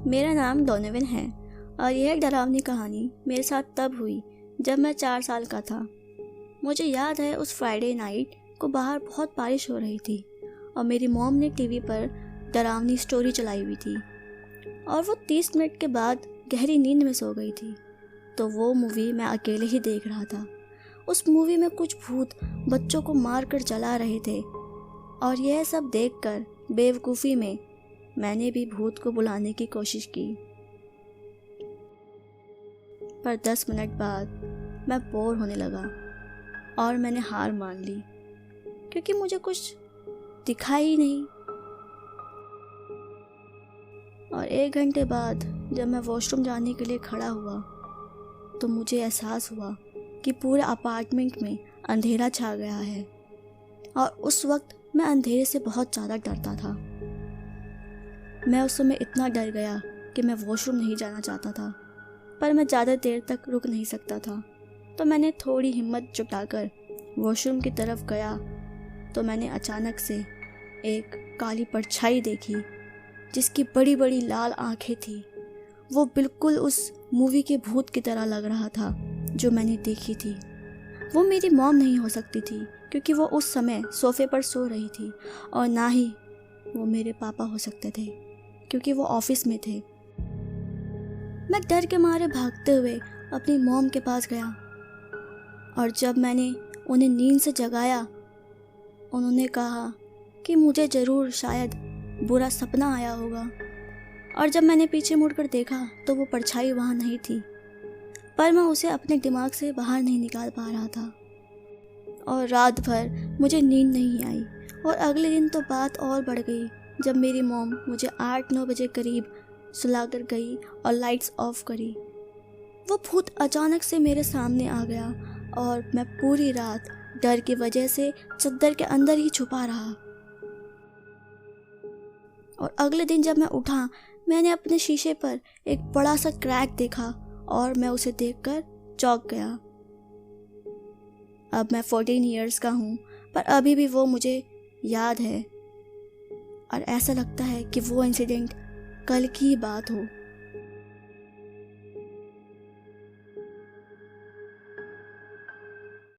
मेरा नाम डोनोवन है और यह डरावनी कहानी मेरे साथ तब हुई जब मैं 4 साल का था। मुझे याद है उस फ्राइडे नाइट को बाहर बहुत बारिश हो रही थी और मेरी मॉम ने टीवी पर डरावनी स्टोरी चलाई हुई थी और वो 30 मिनट के बाद गहरी नींद में सो गई थी। तो वो मूवी मैं अकेले ही देख रहा था। उस मूवी में कुछ भूत बच्चों को मार कर जला रहे थे और यह सब देखकर बेवकूफ़ी में मैंने भी भूत को बुलाने की कोशिश की। पर 10 मिनट बाद मैं बोर होने लगा और मैंने हार मान ली क्योंकि मुझे कुछ दिखा ही नहीं। और 1 घंटे बाद जब मैं वॉशरूम जाने के लिए खड़ा हुआ तो मुझे एहसास हुआ कि पूरे अपार्टमेंट में अंधेरा छा गया है और उस वक्त मैं अंधेरे से बहुत ज़्यादा डरता था। मैं उस समय इतना डर गया कि मैं वॉशरूम नहीं जाना चाहता था, पर मैं ज़्यादा देर तक रुक नहीं सकता था। तो मैंने थोड़ी हिम्मत जुटाकर वॉशरूम की तरफ गया तो मैंने अचानक से एक काली परछाई देखी जिसकी बड़ी बड़ी लाल आंखें थी। वो बिल्कुल उस मूवी के भूत की तरह लग रहा था जो मैंने देखी थी। वो मेरी मॉम नहीं हो सकती थी क्योंकि वो उस समय सोफे पर सो रही थी, और ना ही वो मेरे पापा हो सकते थे क्योंकि वो ऑफिस में थे। मैं डर के मारे भागते हुए अपनी मॉम के पास गया और जब मैंने उन्हें नींद से जगाया उन्होंने कहा कि मुझे ज़रूर शायद बुरा सपना आया होगा। और जब मैंने पीछे मुड़कर देखा तो वो परछाई वहाँ नहीं थी, पर मैं उसे अपने दिमाग से बाहर नहीं निकाल पा रहा था। और रात भर मुझे नींद नहीं आई और अगले दिन तो बात और बढ़ गई जब मेरी मॉम मुझे 8-9 बजे करीब सुलाकर गई और लाइट्स ऑफ करी। वो भूत अचानक से मेरे सामने आ गया और मैं पूरी रात डर की वजह से चद्दर के अंदर ही छुपा रहा। और अगले दिन जब मैं उठा मैंने अपने शीशे पर एक बड़ा सा क्रैक देखा और मैं उसे देखकर चौंक गया। अब मैं 14 इयर्स का हूँ, पर अभी भी वो मुझे याद है और ऐसा लगता है कि वो इंसिडेंट कल की ही बात हो।